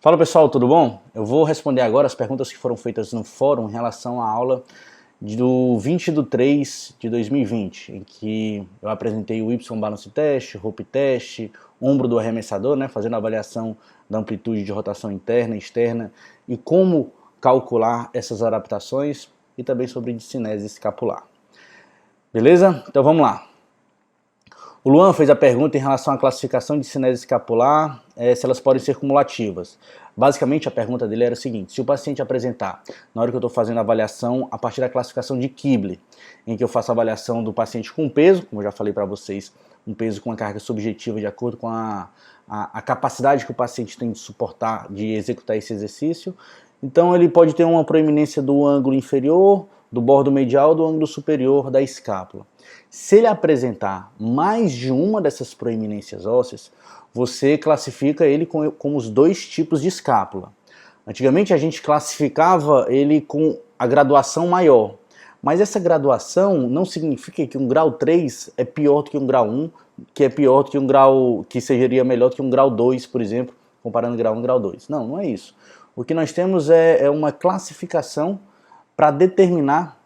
Fala pessoal, tudo bom? Eu vou responder agora as perguntas que foram feitas no fórum em relação à aula do 20/3 de 2020, em que eu apresentei o Y-Balance Test, Rope Test, ombro do arremessador, fazendo a avaliação da amplitude de rotação interna e externa e como calcular essas adaptações e também sobre discinese escapular. Beleza? Então vamos lá. O Luan fez a pergunta em relação à classificação de discinese escapular, se elas podem ser cumulativas. Basicamente, a pergunta dele era o seguinte: se o paciente apresentar, na hora que eu estou fazendo a avaliação, a partir da classificação de Kibble, em que eu faço a avaliação do paciente com peso, como eu já falei para vocês, um peso com a carga subjetiva de acordo com a capacidade que o paciente tem de suportar, de executar esse exercício. Então ele pode ter uma proeminência do ângulo inferior, do bordo medial, do ângulo superior da escápula. Se ele apresentar mais de uma dessas proeminências ósseas, você classifica ele com os dois tipos de escápula. Antigamente a gente classificava ele com a graduação maior, mas essa graduação não significa que um grau 3 é pior do que um grau 1, que é pior do que um grau, que seria melhor do que um grau 2, por exemplo, comparando grau 1 e grau 2. Não, não é isso. O que nós temos é uma classificação para determinar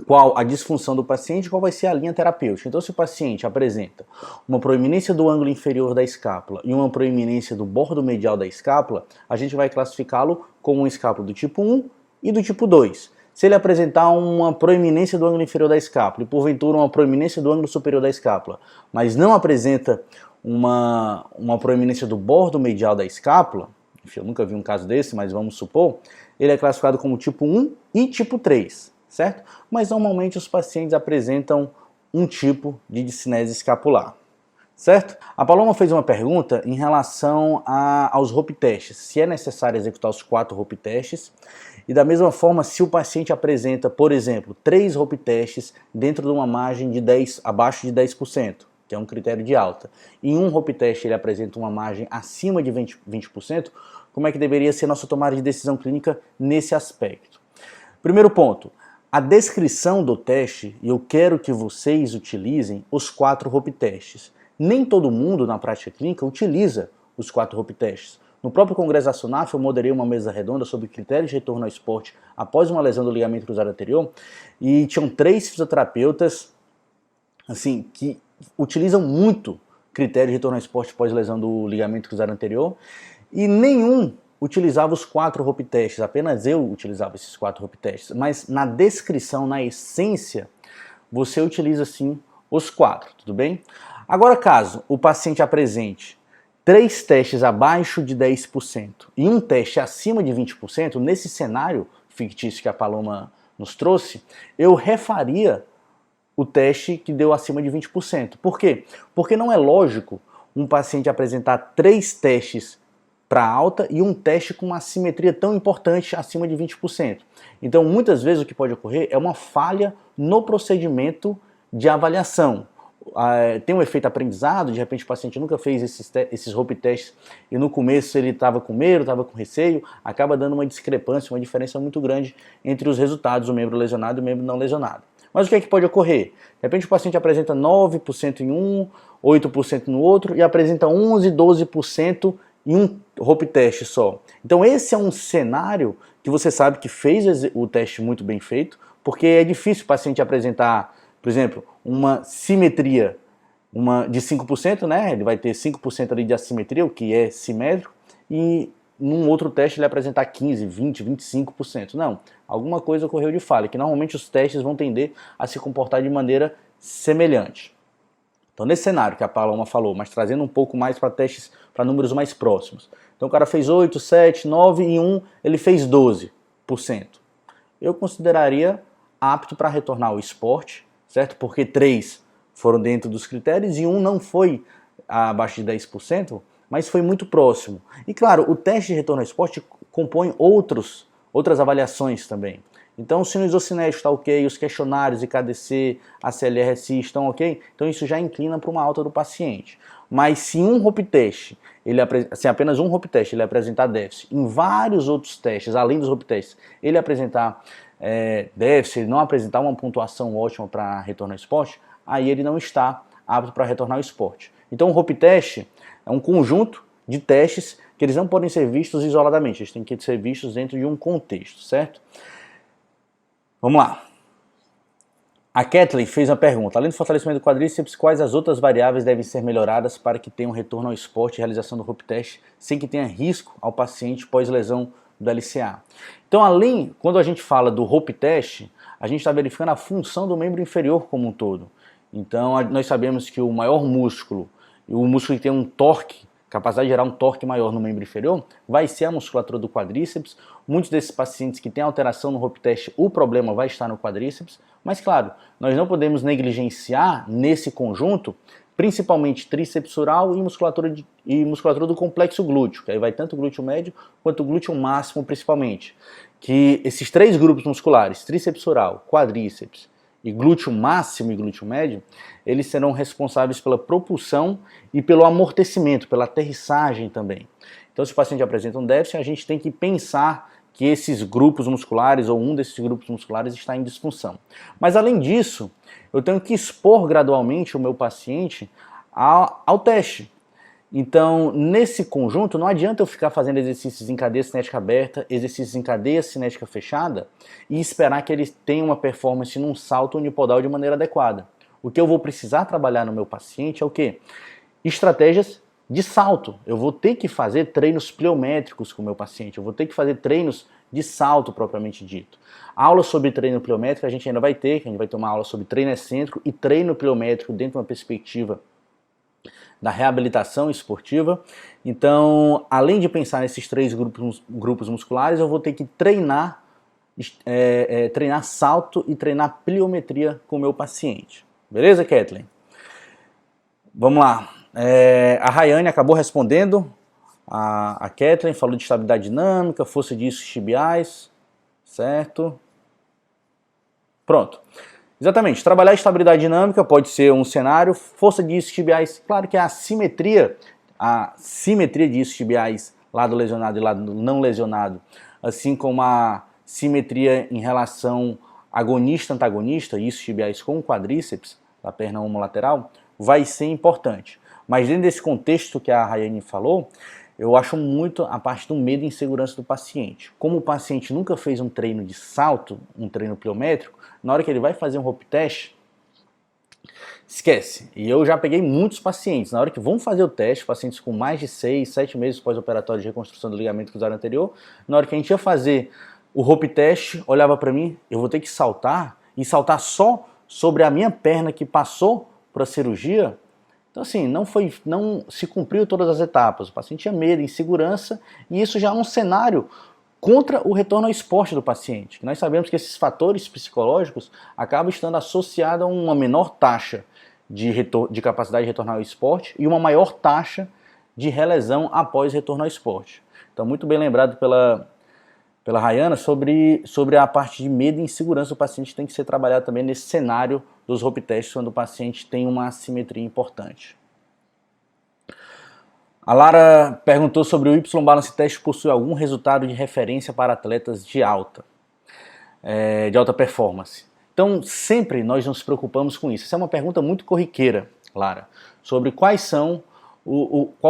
qual a disfunção do paciente, qual vai ser a linha terapêutica. Então, se o paciente apresenta uma proeminência do ângulo inferior da escápula e uma proeminência do bordo medial da escápula, a gente vai classificá-lo como um escápula do tipo 1 e do tipo 2. Se ele apresentar uma proeminência do ângulo inferior da escápula e, porventura, uma proeminência do ângulo superior da escápula, mas não apresenta uma proeminência do bordo medial da escápula, enfim, eu nunca vi um caso desse, mas vamos supor, ele é classificado como tipo 1 e tipo 3. Certo? Mas normalmente os pacientes apresentam um tipo de discinese escapular, certo? A Paloma fez uma pergunta em relação aos Rope testes, se é necessário executar os 4 Rope testes, e da mesma forma se o paciente apresenta, por exemplo, 3 Rope testes dentro de uma margem de 10, abaixo de 10%, que é um critério de alta, e em um Rope test ele apresenta uma margem acima de 20%, como é que deveria ser nossa tomada de decisão clínica nesse aspecto? Primeiro ponto, a descrição do teste, e eu quero que vocês utilizem os 4 Rope testes. Nem todo mundo na prática clínica utiliza os 4 Rope testes. No próprio Congresso da SUNAF eu moderei uma mesa redonda sobre critérios de retorno ao esporte após uma lesão do ligamento cruzado anterior, e tinham 3 fisioterapeutas assim, que utilizam muito critério de retorno ao esporte após lesão do ligamento cruzado anterior, e nenhum utilizava os 4 Rope testes, apenas eu utilizava esses 4 Rope testes, mas na descrição, na essência, você utiliza sim os 4, tudo bem? Agora, caso o paciente apresente 3 testes abaixo de 10% e um teste acima de 20%, nesse cenário fictício que a Paloma nos trouxe, eu refaria o teste que deu acima de 20%. Por quê? Porque não é lógico um paciente apresentar 3 testes para alta e um teste com uma assimetria tão importante acima de 20%. Então, muitas vezes o que pode ocorrer é uma falha no procedimento de avaliação. Tem um efeito aprendizado, de repente o paciente nunca fez esses Rope testes e no começo ele estava com medo, estava com receio, acaba dando uma discrepância, uma diferença muito grande entre os resultados do membro lesionado e o membro não lesionado. Mas o que é que pode ocorrer? De repente o paciente apresenta 9% em um, 8% no outro e apresenta 11, 12% em um Rope teste só. Então esse é um cenário que você sabe que fez o teste muito bem feito, porque é difícil o paciente apresentar, por exemplo, uma simetria de 5%, ele vai ter 5% ali de assimetria, o que é simétrico, e num outro teste ele apresentar 15, 20, 25%. Não, alguma coisa ocorreu de falha, que normalmente os testes vão tender a se comportar de maneira semelhante. Então, nesse cenário que a Paloma falou, mas trazendo um pouco mais para testes, para números mais próximos. Então, o cara fez 8, 7, 9 e 1, ele fez 12%. Eu consideraria apto para retornar ao esporte, certo? Porque 3 foram dentro dos critérios e 1 não foi abaixo de 10%, mas foi muito próximo. E, claro, o teste de retorno ao esporte compõe outras avaliações também. Então, o sino isocinético está ok, os questionários IKDC, ACLRSI estão ok, então isso já inclina para uma alta do paciente. Mas se um Rope teste, se apenas um Rope teste ele apresentar déficit, em vários outros testes, além dos Rope testes, ele apresentar déficit, ele não apresentar uma pontuação ótima para retorno ao esporte, aí ele não está apto para retornar ao esporte. Então, o Rope teste é um conjunto de testes que eles não podem ser vistos isoladamente, eles têm que ser vistos dentro de um contexto, certo? Vamos lá. A Kathleen fez uma pergunta. Além do fortalecimento do quadríceps, quais as outras variáveis devem ser melhoradas para que tenha um retorno ao esporte e realização do rope test sem que tenha risco ao paciente pós-lesão do LCA? Então, quando a gente fala do rope test, a gente está verificando a função do membro inferior como um todo. Então, nós sabemos que o maior músculo, o músculo que tem um torque, capacidade de gerar um torque maior no membro inferior, vai ser a musculatura do quadríceps. Muitos desses pacientes que têm alteração no rope test, o problema vai estar no quadríceps. Mas claro, nós não podemos negligenciar nesse conjunto, principalmente tríceps sural e musculatura do complexo glúteo, que aí vai tanto o glúteo médio quanto o glúteo máximo principalmente. Que esses três grupos musculares, tríceps sural, quadríceps e glúteo máximo e glúteo médio, eles serão responsáveis pela propulsão e pelo amortecimento, pela aterrissagem também. Então, se o paciente apresenta um déficit, a gente tem que pensar que esses grupos musculares ou um desses grupos musculares está em disfunção. Mas além disso, eu tenho que expor gradualmente o meu paciente ao teste. Então, nesse conjunto, não adianta eu ficar fazendo exercícios em cadeia cinética aberta, exercícios em cadeia cinética fechada e esperar que ele tenha uma performance num salto unipodal de maneira adequada. O que eu vou precisar trabalhar no meu paciente é o quê? Estratégias de salto. Eu vou ter que fazer treinos pliométricos com o meu paciente, eu vou ter que fazer treinos de salto propriamente dito. Aula sobre treino pliométrico a gente ainda vai ter, que a gente vai ter uma aula sobre treino excêntrico e treino pliométrico dentro de uma perspectiva da reabilitação esportiva. Então, além de pensar nesses três grupos musculares, eu vou ter que treinar salto e treinar pliometria com o meu paciente. Beleza, Kathleen? Vamos lá. A Rayane acabou respondendo. A Kathleen falou de estabilidade dinâmica, força de isquiotibiais, certo? Pronto. Exatamente, trabalhar estabilidade dinâmica pode ser um cenário, força de isquiotibiais, claro que a simetria de isquiotibiais, lado lesionado e lado não lesionado, assim como a simetria em relação agonista-antagonista, isquiotibiais com quadríceps, da perna homolateral, vai ser importante. Mas dentro desse contexto que a Rayane falou, eu acho muito a parte do medo e insegurança do paciente. Como o paciente nunca fez um treino de salto, um treino pliométrico, na hora que ele vai fazer um rope test, esquece. E eu já peguei muitos pacientes, na hora que vão fazer o teste, pacientes com mais de 6, 7 meses pós-operatório de reconstrução do ligamento cruzado anterior, na hora que a gente ia fazer o rope test, olhava para mim, eu vou ter que saltar, e saltar só sobre a minha perna que passou para a cirurgia. Então assim, não se cumpriu todas as etapas, o paciente tinha medo, insegurança, e isso já é um cenário contra o retorno ao esporte do paciente. Nós sabemos que esses fatores psicológicos acabam estando associados a uma menor taxa de capacidade de retornar ao esporte e uma maior taxa de relesão após retorno ao esporte. Então, muito bem lembrado pela Rayana sobre a parte de medo e insegurança do paciente, tem que ser trabalhado também nesse cenário dos rope tests, quando o paciente tem uma assimetria importante. A Lara perguntou sobre o Y-Balance Test possui algum resultado de referência para atletas de alta performance. Então, sempre nós nos preocupamos com isso. Essa é uma pergunta muito corriqueira, Lara, sobre qual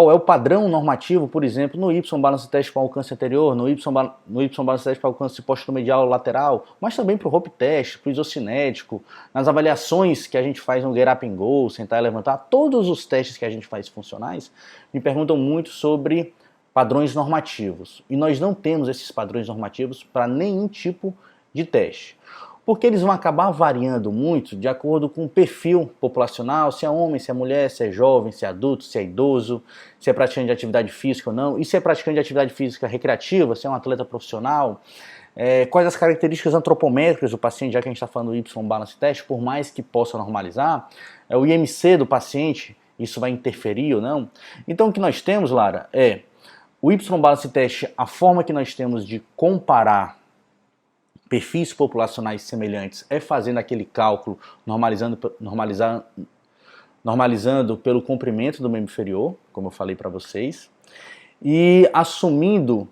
é o padrão normativo, por exemplo, no Y-Balance Test para alcance anterior, no Y-Balance Test para alcance posteromedial lateral, mas também para o rope test, para o isocinético, nas avaliações que a gente faz no Get Up and Go, sentar e levantar, todos os testes que a gente faz funcionais, me perguntam muito sobre padrões normativos. E nós não temos esses padrões normativos para nenhum tipo de teste. Porque eles vão acabar variando muito de acordo com o perfil populacional, se é homem, se é mulher, se é jovem, se é adulto, se é idoso, se é praticante de atividade física ou não, e se é praticante de atividade física recreativa, se é um atleta profissional, quais as características antropométricas do paciente, já que a gente está falando do Y-Balance Test, por mais que possa normalizar, o IMC do paciente, isso vai interferir ou não. Então o que nós temos, Lara, o Y-Balance Test, a forma que nós temos de comparar perfis populacionais semelhantes é fazendo aquele cálculo normalizando pelo comprimento do membro inferior, como eu falei para vocês, e assumindo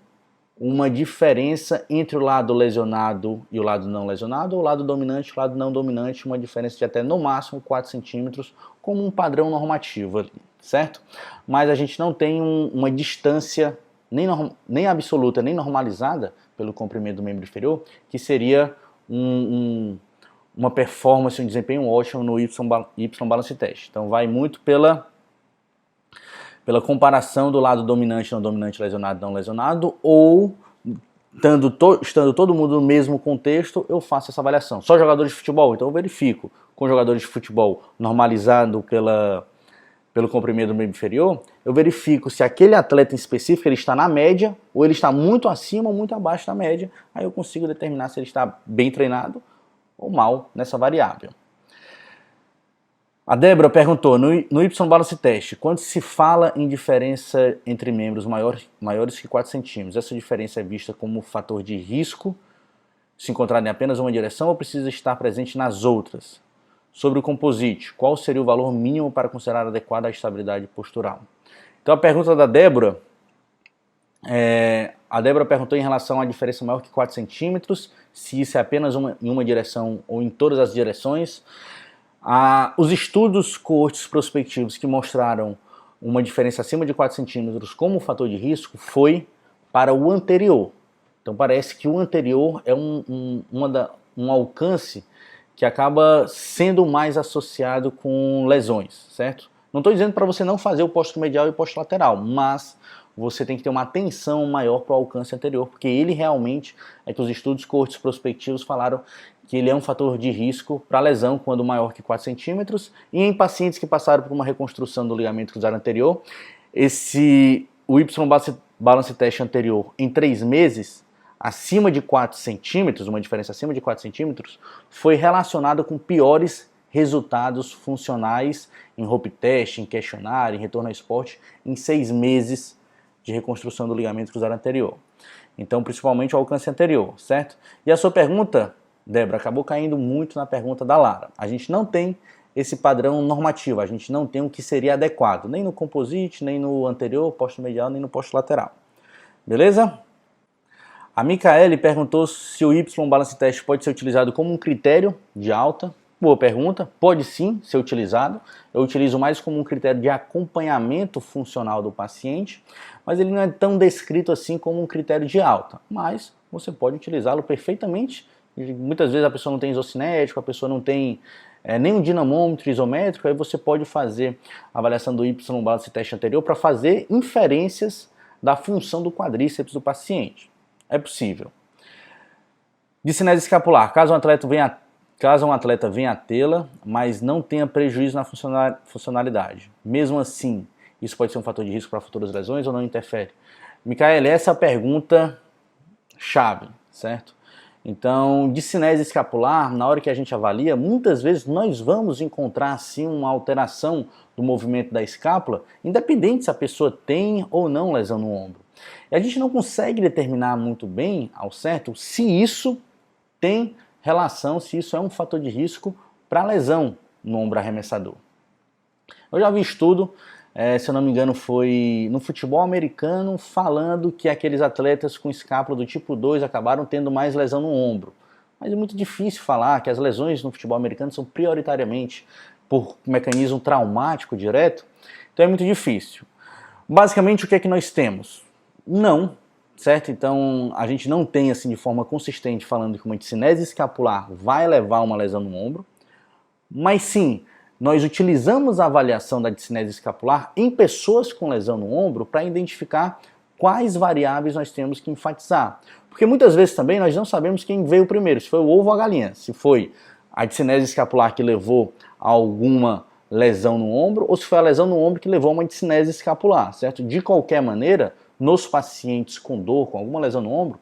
uma diferença entre o lado lesionado e o lado não lesionado, ou o lado dominante e o lado não dominante, uma diferença de até no máximo 4 centímetros, como um padrão normativo ali, certo? Mas a gente não tem uma distância nem absoluta, nem normalizada pelo comprimento do membro inferior, que seria uma performance, um desempenho ótimo no Y-Balance Test. Então vai muito pela comparação do lado dominante, não dominante, lesionado, não lesionado, ou estando todo mundo no mesmo contexto, eu faço essa avaliação. Só jogadores de futebol, então eu verifico com jogadores de futebol normalizado pelo comprimento do membro inferior, eu verifico se aquele atleta em específico ele está na média, ou ele está muito acima ou muito abaixo da média, aí eu consigo determinar se ele está bem treinado ou mal nessa variável. A Débora perguntou, no Y-Balance Test, quando se fala em diferença entre membros maiores que 4 centímetros, essa diferença é vista como fator de risco, se encontrar em apenas uma direção ou precisa estar presente nas outras? Sobre o composite, qual seria o valor mínimo para considerar adequada a estabilidade postural? Então a pergunta da Débora, a Débora perguntou em relação à diferença maior que 4 centímetros, se isso é apenas em uma direção ou em todas as direções. Os estudos coortes prospectivos que mostraram uma diferença acima de 4 centímetros como fator de risco foi para o anterior. Então parece que o anterior é um alcance que acaba sendo mais associado com lesões, certo? Não estou dizendo para você não fazer o posto-medial e o posto-lateral, mas você tem que ter uma atenção maior para o alcance anterior, porque ele realmente é que os estudos coortes prospectivos falaram que ele é um fator de risco para lesão quando maior que 4 centímetros, e em pacientes que passaram por uma reconstrução do ligamento cruzado anterior, o Y-Balance Test anterior em 3 meses, acima de 4 centímetros, uma diferença acima de 4 centímetros, foi relacionada com piores resultados funcionais em rope test, em questionário, em retorno ao esporte, em 6 meses de reconstrução do ligamento cruzado anterior. Então, principalmente o alcance anterior, certo? E a sua pergunta, Débora, acabou caindo muito na pergunta da Lara. A gente não tem esse padrão normativo, a gente não tem o que seria adequado, nem no composite, nem no anterior, posto medial, nem no posto lateral. Beleza? A Micaele perguntou se o Y-Balance Test pode ser utilizado como um critério de alta. Boa pergunta, pode sim ser utilizado. Eu utilizo mais como um critério de acompanhamento funcional do paciente, mas ele não é tão descrito assim como um critério de alta. Mas você pode utilizá-lo perfeitamente. Muitas vezes a pessoa não tem isocinético, a pessoa não tem nem um dinamômetro isométrico, aí você pode fazer a avaliação do Y-Balance Test anterior para fazer inferências da função do quadríceps do paciente. É possível. Discinese escapular, caso um atleta venha a tê-la, mas não tenha prejuízo na funcionalidade. Mesmo assim, isso pode ser um fator de risco para futuras lesões ou não interfere? Micaele, essa é a pergunta chave, certo? Então, discinese escapular, na hora que a gente avalia, muitas vezes nós vamos encontrar assim uma alteração do movimento da escápula, independente se a pessoa tem ou não lesão no ombro. E a gente não consegue determinar muito bem, ao certo, se isso tem relação, se isso é um fator de risco para lesão no ombro arremessador. Eu já vi estudo, se eu não me engano foi no futebol americano, falando que aqueles atletas com escápula do tipo 2 acabaram tendo mais lesão no ombro. Mas é muito difícil falar que as lesões no futebol americano são prioritariamente por mecanismo traumático direto, então é muito difícil. Basicamente, o que é que nós temos? Não, certo? Então, a gente não tem assim de forma consistente falando que uma discinese escapular vai levar a uma lesão no ombro, mas sim, nós utilizamos a avaliação da discinese escapular em pessoas com lesão no ombro para identificar quais variáveis nós temos que enfatizar. Porque muitas vezes também nós não sabemos quem veio primeiro, se foi o ovo ou a galinha, se foi a discinese escapular que levou a alguma lesão no ombro ou se foi a lesão no ombro que levou a uma discinese escapular, certo? De qualquer maneira, nos pacientes com dor, com alguma lesão no ombro,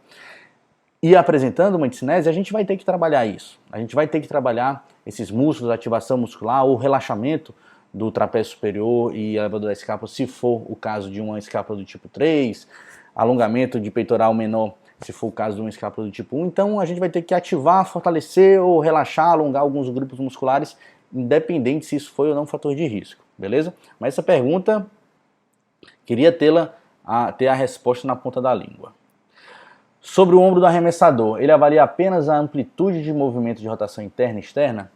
e apresentando uma discinese, a gente vai ter que trabalhar isso. A gente vai ter que trabalhar esses músculos, ativação muscular, o relaxamento do trapézio superior e elevador da escápula, se for o caso de uma escápula do tipo 3, alongamento de peitoral menor, se for o caso de uma escápula do tipo 1. Então a gente vai ter que ativar, fortalecer ou relaxar, alongar alguns grupos musculares, independente se isso foi ou não fator de risco, beleza? Mas essa pergunta, queria ter a resposta na ponta da língua. Sobre o ombro do arremessador, ele avalia apenas a amplitude de movimento de rotação interna e externa?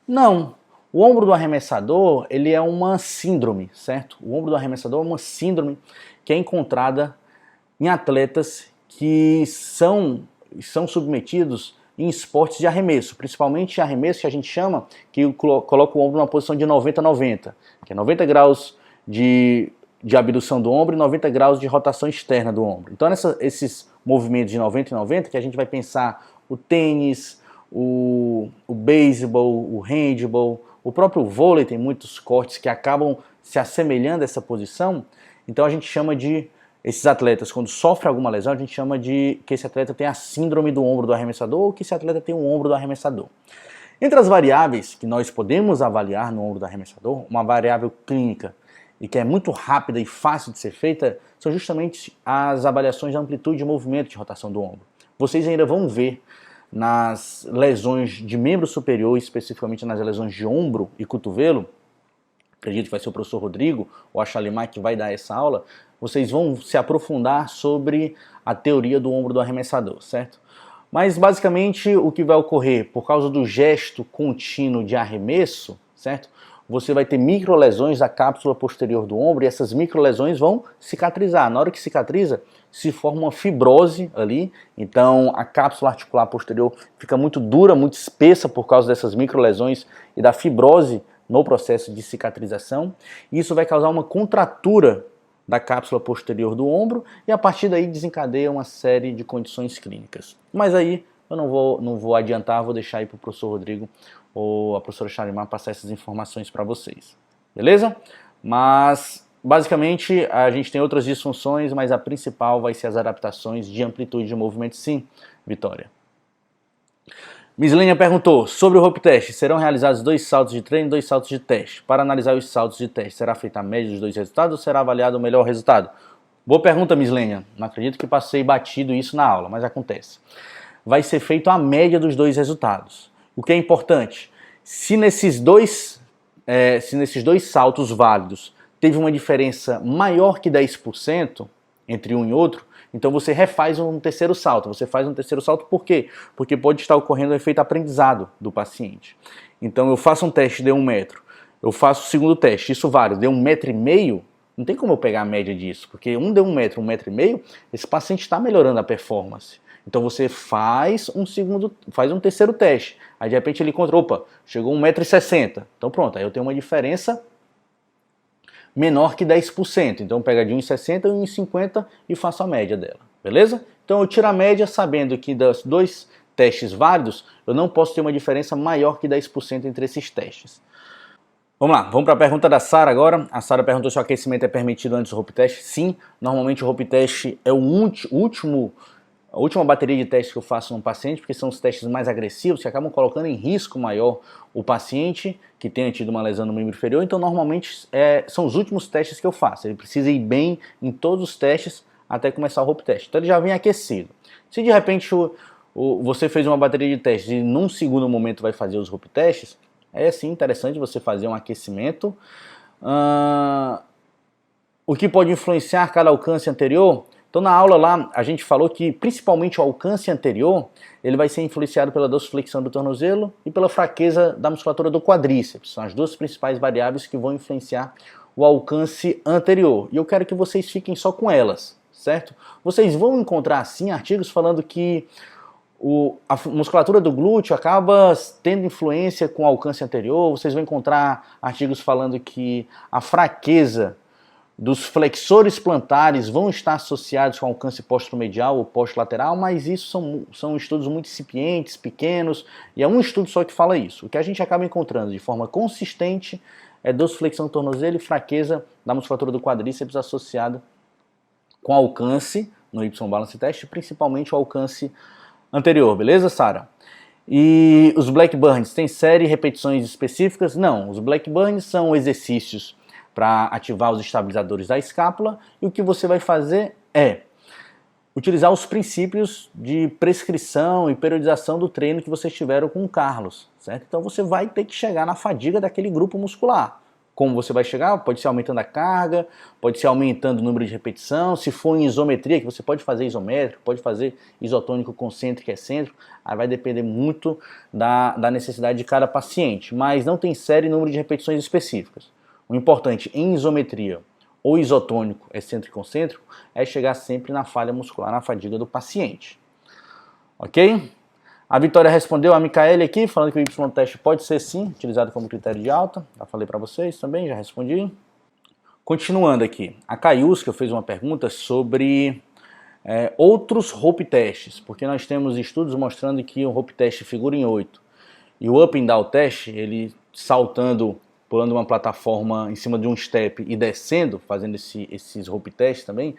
Não. O ombro do arremessador, ele é uma síndrome, certo? O ombro do arremessador é uma síndrome que é encontrada em atletas que são submetidos em esportes de arremesso, principalmente arremesso que a gente chama, que coloca o ombro numa posição de 90-90, que é 90 graus de abdução do ombro e 90 graus de rotação externa do ombro. Então esses movimentos de 90 e 90, que a gente vai pensar o tênis, o beisebol, o handball, o próprio vôlei tem muitos cortes que acabam se assemelhando a essa posição, então a gente chama de, esses atletas, quando sofrem alguma lesão, a gente chama de que esse atleta tem a síndrome do ombro do arremessador ou que esse atleta tem um ombro do arremessador. Entre as variáveis que nós podemos avaliar no ombro do arremessador, uma variável clínica e que é muito rápida e fácil de ser feita, são justamente as avaliações de amplitude de movimento de rotação do ombro. Vocês ainda vão ver nas lesões de membro superior, especificamente nas lesões de ombro e cotovelo, acredito que vai ser o professor Rodrigo ou a Shalimar que vai dar essa aula, vocês vão se aprofundar sobre a teoria do ombro do arremessador, certo? Mas basicamente o que vai ocorrer por causa do gesto contínuo de arremesso, certo? Você vai ter microlesões da cápsula posterior do ombro e essas microlesões vão cicatrizar. Na hora que cicatriza, se forma uma fibrose ali, então a cápsula articular posterior fica muito dura, muito espessa por causa dessas microlesões e da fibrose no processo de cicatrização. Isso vai causar uma contratura da cápsula posterior do ombro e a partir daí desencadeia uma série de condições clínicas. Mas aí eu não vou adiantar, vou deixar aí para o professor Rodrigo ou a professora Shalimar passar essas informações para vocês, beleza? Mas basicamente a gente tem outras disfunções, mas a principal vai ser as adaptações de amplitude de movimento, sim, Vitória. Mislênia perguntou sobre o rope test, serão realizados 2 saltos de treino e 2 saltos de teste. Para analisar os saltos de teste, será feita a média dos 2 resultados ou será avaliado o melhor resultado? Boa pergunta, Mislênia. Não acredito que passei batido isso na aula, mas acontece. Vai ser feito a média dos 2 resultados. O que é importante, se nesses dois saltos válidos teve uma diferença maior que 10% entre um e outro, então você refaz um terceiro salto. Você faz um terceiro salto por quê? Porque pode estar ocorrendo um efeito aprendizado do paciente. Então eu faço um teste, deu 1 metro. Eu faço o segundo teste, isso válido, deu 1,5 metros. Não tem como eu pegar a média disso, porque um deu 1 metro, 1,5 metros, esse paciente está melhorando a performance. Então você faz um terceiro teste. Aí de repente ele encontra, opa, chegou 1,60 metros. Então pronto, aí eu tenho uma diferença menor que 10%. Então pega de 1,60 e 1,50 e faço a média dela, beleza? Então eu tiro a média sabendo que dos 2 testes válidos, eu não posso ter uma diferença maior que 10% entre esses testes. Vamos lá, vamos para a pergunta da Sara agora. A Sara perguntou se o aquecimento é permitido antes do rope test. Sim, normalmente o rope test é a última bateria de testes que eu faço num paciente, porque são os testes mais agressivos, que acabam colocando em risco maior o paciente que tenha tido uma lesão no membro inferior. Então, normalmente, são os últimos testes que eu faço. Ele precisa ir bem em todos os testes até começar o rope test. Então, ele já vem aquecido. Se, de repente, você fez uma bateria de testes e, num segundo momento, vai fazer os rope testes, é, sim, interessante você fazer um aquecimento. O que pode influenciar cada alcance anterior? Então na aula lá a gente falou que principalmente o alcance anterior ele vai ser influenciado pela dorsiflexão do tornozelo e pela fraqueza da musculatura do quadríceps. São as duas principais variáveis que vão influenciar o alcance anterior. E eu quero que vocês fiquem só com elas, certo? Vocês vão encontrar sim artigos falando que a musculatura do glúteo acaba tendo influência com o alcance anterior. Vocês vão encontrar artigos falando que a fraqueza dos flexores plantares vão estar associados com alcance posteromedial ou posterolateral, mas isso são estudos muito incipientes, pequenos, e é um estudo só que fala isso. O que a gente acaba encontrando de forma consistente é dorsiflexão do tornozelo e fraqueza da musculatura do quadríceps associada com alcance no Y-Balance Test, principalmente o alcance anterior, beleza, Sara? E os Black Burns, tem série e repetições específicas? Não, os Black Burns são exercícios para ativar os estabilizadores da escápula, e o que você vai fazer é utilizar os princípios de prescrição e periodização do treino que vocês tiveram com o Carlos, certo? Então você vai ter que chegar na fadiga daquele grupo muscular. como você vai chegar, pode ser aumentando a carga, pode ser aumentando o número de repetição, se for em isometria, que você pode fazer isométrico, pode fazer isotônico concêntrico e excêntrico, aí vai depender muito da necessidade de cada paciente, mas não tem série e número de repetições específicas. O importante em isometria ou isotônico, excêntrico e concêntrico, é chegar sempre na falha muscular, na fadiga do paciente. Ok? A Vitória respondeu a Micaele aqui, falando que o Y-teste pode ser sim utilizado como critério de alta. Já falei para vocês também, já respondi. Continuando aqui, a Caiusca fez uma pergunta sobre outros rope testes, porque nós temos estudos mostrando que o rope teste figura em 8 e o up and down teste, ele saltando, pulando uma plataforma em cima de um step e descendo, fazendo esses rope testes também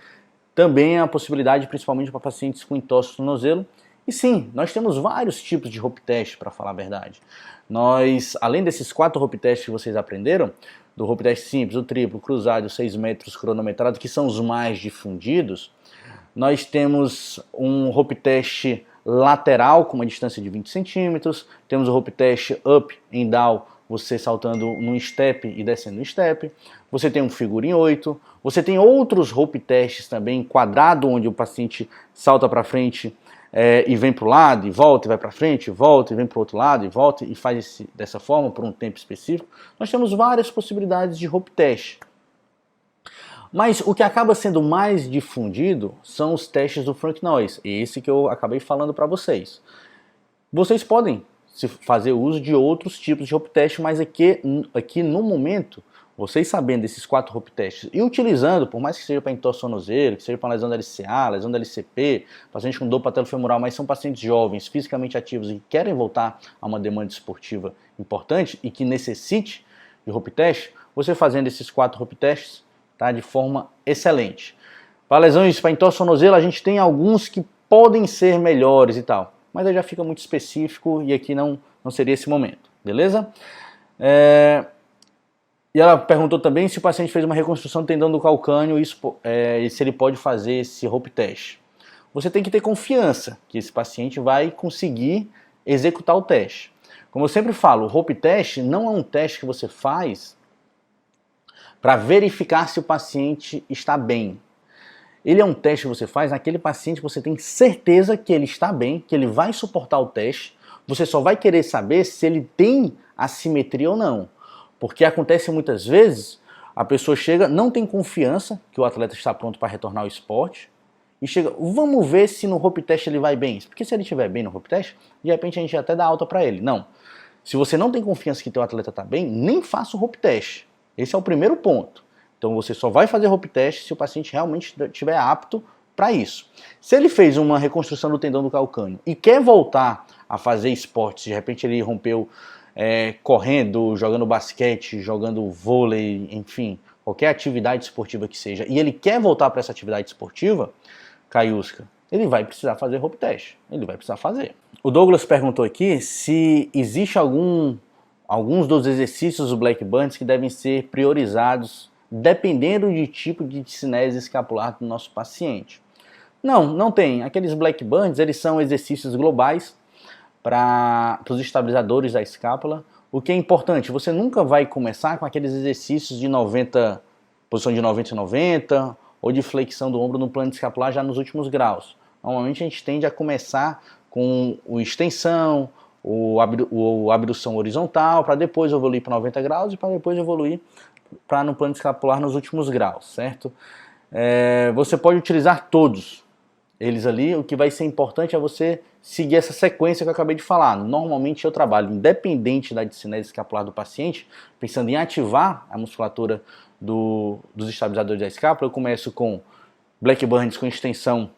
é uma possibilidade, principalmente para pacientes com entorse do tornozelo. E sim, nós temos vários tipos de rope test, para falar a verdade. Nós, além desses 4 rope testes que vocês aprenderam, do rope test simples, o triplo, o cruzado, os 6 metros cronometrado, que são os mais difundidos, nós temos um rope test lateral com uma distância de 20 centímetros, temos o rope test up and down, você saltando num step e descendo no step, você tem um figure em 8, você tem outros rope tests também, quadrado, onde o paciente salta para frente e vem para o lado, e volta, e vai para frente, e volta, e vem para o outro lado, e volta, e faz dessa forma por um tempo específico. Nós temos várias possibilidades de rope test. Mas o que acaba sendo mais difundido são os testes do Frank Noyes, esse que eu acabei falando para vocês. Vocês podem fazer uso de outros tipos de rope test, mas aqui no momento, vocês sabendo desses 4 rope testes e utilizando, por mais que seja para entorse tornozelo, que seja para lesão da LCA, lesão da LCP, paciente com dor patelofemoral, mas são pacientes jovens, fisicamente ativos e que querem voltar a uma demanda esportiva importante e que necessite de rope test, você fazendo esses 4 rope testes, tá, de forma excelente. Para lesões para entorse tornozelo, a gente tem alguns que podem ser melhores e tal, mas aí já fica muito específico e aqui não seria esse momento, beleza? E ela perguntou também se o paciente fez uma reconstrução do tendão do calcâneo e se ele pode fazer esse rope test. Você tem que ter confiança que esse paciente vai conseguir executar o teste. Como eu sempre falo, o rope test não é um teste que você faz para verificar se o paciente está bem. Ele é um teste que você faz naquele paciente que você tem certeza que ele está bem, que ele vai suportar o teste. Você só vai querer saber se ele tem assimetria ou não. Porque acontece muitas vezes, a pessoa chega, não tem confiança que o atleta está pronto para retornar ao esporte, e chega, vamos ver se no rope test ele vai bem. Porque se ele estiver bem no rope test, de repente a gente até dá alta para ele. Não. Se você não tem confiança que teu atleta está bem, nem faça o rope test. Esse é o primeiro ponto. Então você só vai fazer rope test se o paciente realmente estiver apto para isso. Se ele fez uma reconstrução do tendão do calcâneo e quer voltar a fazer esportes, de repente ele rompeu correndo, jogando basquete, jogando vôlei, enfim, qualquer atividade esportiva que seja, e ele quer voltar para essa atividade esportiva, Caiusca, ele vai precisar fazer rope test. Ele vai precisar fazer. O Douglas perguntou aqui se existe alguns dos exercícios do Black Burns que devem ser priorizados dependendo de tipo de discinese escapular do nosso paciente. Não tem. Aqueles Black Burns, eles são exercícios globais para os estabilizadores da escápula. O que é importante, você nunca vai começar com aqueles exercícios de 90, posição de 90 e 90, ou de flexão do ombro no plano escapular já nos últimos graus. Normalmente a gente tende a começar com o extensão, o abdução horizontal, para depois evoluir para 90 graus e para depois evoluir para no plano escapular nos últimos graus, certo? Você pode utilizar todos eles ali, o que vai ser importante é você seguir essa sequência que eu acabei de falar. Normalmente eu trabalho, independente da discinese escapular do paciente, pensando em ativar a musculatura dos estabilizadores da escápula, eu começo com Black Burns com extensão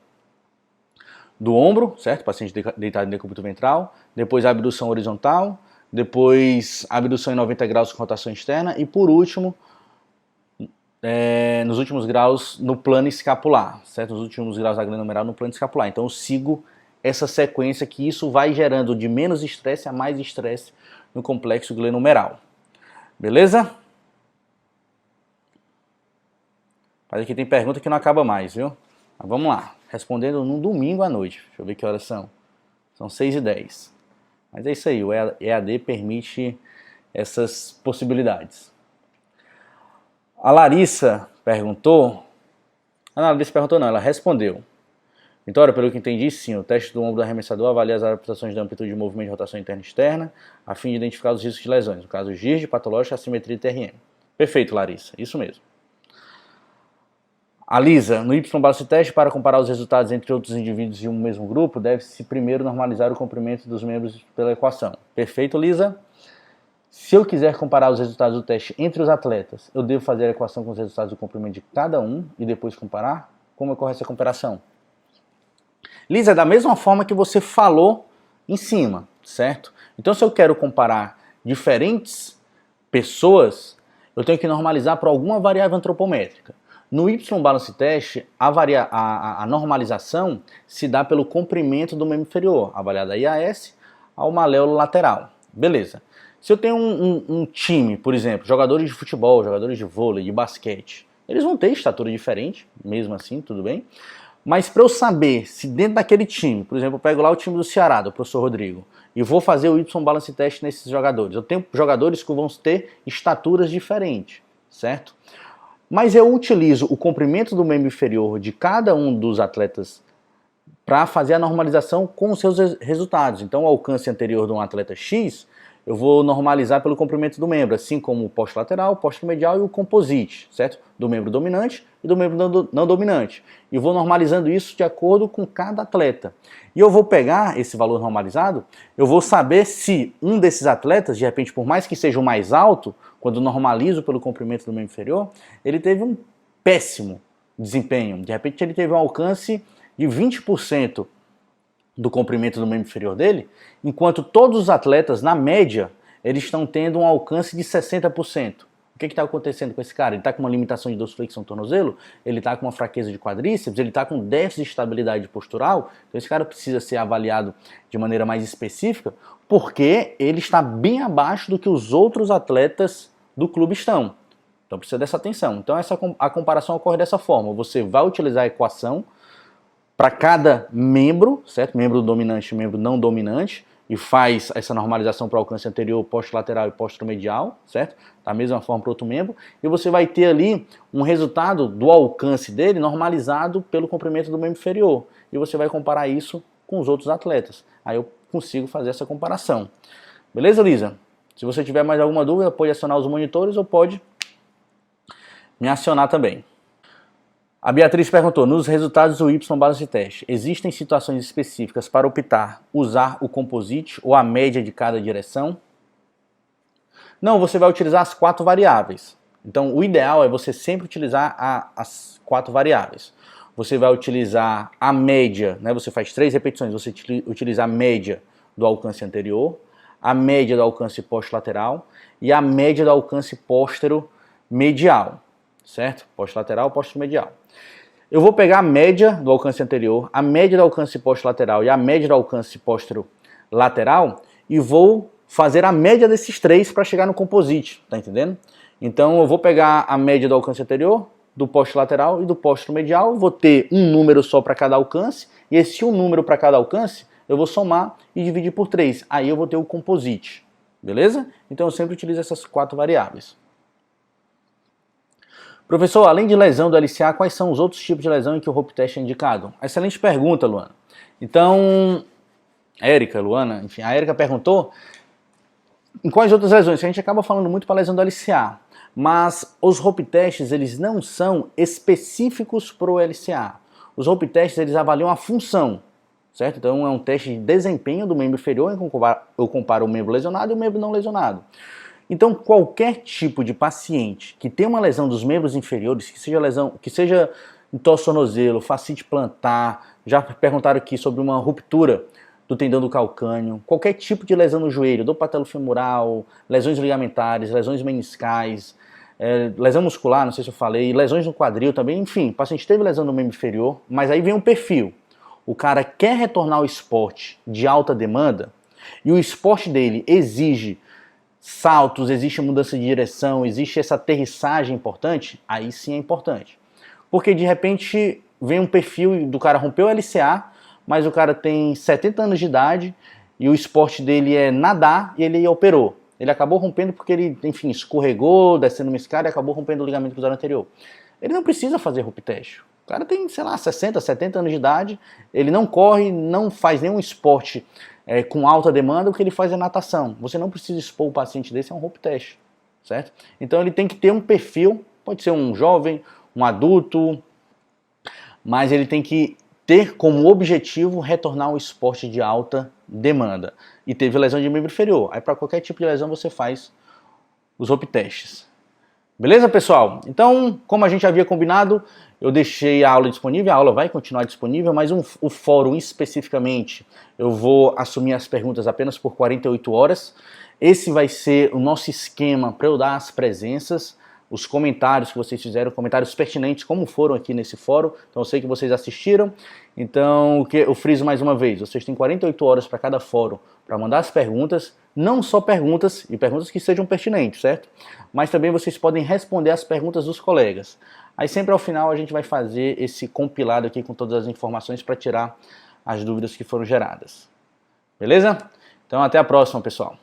do ombro, certo? Paciente deitado em decúbito ventral, depois a abdução horizontal, depois a abdução em 90 graus com rotação externa e por último, nos últimos graus no plano escapular, certo? Nos últimos graus da glenomeral no plano escapular. Então eu sigo essa sequência que isso vai gerando de menos estresse a mais estresse no complexo glenomeral. Beleza? Mas aqui tem pergunta que não acaba mais, viu? Mas vamos lá. Respondendo no domingo à noite. Deixa eu ver que horas são. São 6h10. Mas é isso aí, o EAD permite essas possibilidades. A Larissa perguntou... A Larissa perguntou não, ela respondeu. Vitória, pelo que entendi, sim, o teste do ombro do arremessador avalia as adaptações de amplitude de movimento de rotação interna e externa, a fim de identificar os riscos de lesões, no caso GIRD, patológica, assimetria e TRM. Perfeito, Larissa, isso mesmo. A Lisa, no Y-Balance Test, para comparar os resultados entre outros indivíduos de um mesmo grupo, deve-se primeiro normalizar o comprimento dos membros pela equação. Perfeito, Lisa? Se eu quiser comparar os resultados do teste entre os atletas, eu devo fazer a equação com os resultados do comprimento de cada um e depois comparar? Como ocorre essa comparação? Lisa, é da mesma forma que você falou em cima, certo? Então, se eu quero comparar diferentes pessoas, eu tenho que normalizar por alguma variável antropométrica. No Y-Balance Test, a normalização se dá pelo comprimento do membro inferior, avaliado a IAS, ao maléolo lateral. Beleza. Se eu tenho um time, por exemplo, jogadores de futebol, jogadores de vôlei, de basquete, eles vão ter estatura diferente, mesmo assim, tudo bem. Mas para eu saber se dentro daquele time, por exemplo, eu pego lá o time do Ceará, do professor Rodrigo, e vou fazer o Y-Balance Test nesses jogadores. Eu tenho jogadores que vão ter estaturas diferentes, certo? Mas eu utilizo o comprimento do membro inferior de cada um dos atletas para fazer a normalização com os seus resultados. Então, o alcance anterior de um atleta X, eu vou normalizar pelo comprimento do membro, assim como o posto lateral, o posto medial e o composite, certo? Do membro dominante e do membro não dominante. E vou normalizando isso de acordo com cada atleta. E eu vou pegar esse valor normalizado, eu vou saber se um desses atletas, de repente, por mais que seja o mais alto, quando normalizo pelo comprimento do membro inferior, ele teve um péssimo desempenho. De repente, ele teve um alcance de 20% do comprimento do membro inferior dele, enquanto todos os atletas, na média, eles estão tendo um alcance de 60%. O que está acontecendo com esse cara? Ele está com uma limitação de dorsiflexão do tornozelo, ele está com uma fraqueza de quadríceps, ele está com déficit de estabilidade postural, então esse cara precisa ser avaliado de maneira mais específica, porque ele está bem abaixo do que os outros atletas do clube estão. Então precisa dessa atenção. Então a comparação ocorre dessa forma, você vai utilizar a equação para cada membro, certo? Membro dominante e membro não dominante, e faz essa normalização para o alcance anterior, posto-lateral e posto-medial, certo? Da mesma forma para outro membro, e você vai ter ali um resultado do alcance dele normalizado pelo comprimento do membro inferior, e você vai comparar isso com os outros atletas. Aí eu consigo fazer essa comparação. Beleza, Lisa? Se você tiver mais alguma dúvida, pode acionar os monitores ou pode me acionar também. A Beatriz perguntou, nos resultados do Y-Balance Test, existem situações específicas para optar usar o composite ou a média de cada direção? Não, você vai utilizar as 4 variáveis. Então, o ideal é você sempre utilizar as 4 variáveis. Você vai utilizar a média, né? Você faz 3 repetições, você utiliza a média do alcance anterior, a média do alcance posto-lateral e a média do alcance póstero-medial, certo? Posto-lateral, póstero-medial. Eu vou pegar a média do alcance anterior, a média do alcance posto-lateral e a média do alcance póstero-lateral e vou fazer a média desses 3 para chegar no composite, tá entendendo? Então eu vou pegar a média do alcance anterior, do posto-lateral e do póstero-medial, vou ter um número só para cada alcance e esse um número para cada alcance eu vou somar e dividir por 3, aí eu vou ter o composite, beleza? Então eu sempre utilizo essas 4 variáveis. Professor, além de lesão do LCA, quais são os outros tipos de lesão em que o Hope Test é indicado? Excelente pergunta, Luana. Então, Érica, Luana, enfim, a Érica perguntou em quais outras lesões, a gente acaba falando muito para a lesão do LCA, mas os Hope Tests, eles não são específicos para o LCA. Os Hope Tests, eles avaliam a função, certo? Então é um teste de desempenho do membro inferior, em que eu comparo o membro lesionado e o membro não lesionado. Então, qualquer tipo de paciente que tenha uma lesão dos membros inferiores, que seja tornozelo, fascite plantar, já perguntaram aqui sobre uma ruptura do tendão do calcâneo, qualquer tipo de lesão no joelho, dor patelofemoral, lesões ligamentares, lesões meniscais, lesão muscular, não sei se eu falei, lesões no quadril também, enfim, o paciente teve lesão no membro inferior, mas aí vem um perfil. O cara quer retornar ao esporte de alta demanda e o esporte dele exige saltos, existe mudança de direção, existe essa aterrissagem importante, aí sim é importante. Porque de repente vem um perfil do cara rompeu o LCA, mas o cara tem 70 anos de idade e o esporte dele é nadar e ele operou. Ele acabou rompendo porque ele, enfim, escorregou, descendo uma escada e acabou rompendo o ligamento cruzado anterior. Ele não precisa fazer rope teste. O cara tem, sei lá, 60, 70 anos de idade, ele não corre, não faz nenhum esporte com alta demanda, o que ele faz é natação. Você não precisa expor o paciente desse a um rope teste, certo? Então ele tem que ter um perfil, pode ser um jovem, um adulto, mas ele tem que ter como objetivo retornar ao esporte de alta demanda. E teve lesão de membro inferior. Aí para qualquer tipo de lesão você faz os rope testes. Beleza, pessoal? Então, como a gente havia combinado, eu deixei a aula disponível, a aula vai continuar disponível, mas o fórum especificamente, eu vou assumir as perguntas apenas por 48 horas. Esse vai ser o nosso esquema para eu dar as presenças, os comentários que vocês fizeram, comentários pertinentes como foram aqui nesse fórum. Então eu sei que vocês assistiram, então eu friso mais uma vez, vocês têm 48 horas para cada fórum para mandar as perguntas, não só perguntas, e perguntas que sejam pertinentes, certo? Mas também vocês podem responder as perguntas dos colegas. Aí sempre ao final a gente vai fazer esse compilado aqui com todas as informações para tirar as dúvidas que foram geradas. Beleza? Então até a próxima, pessoal.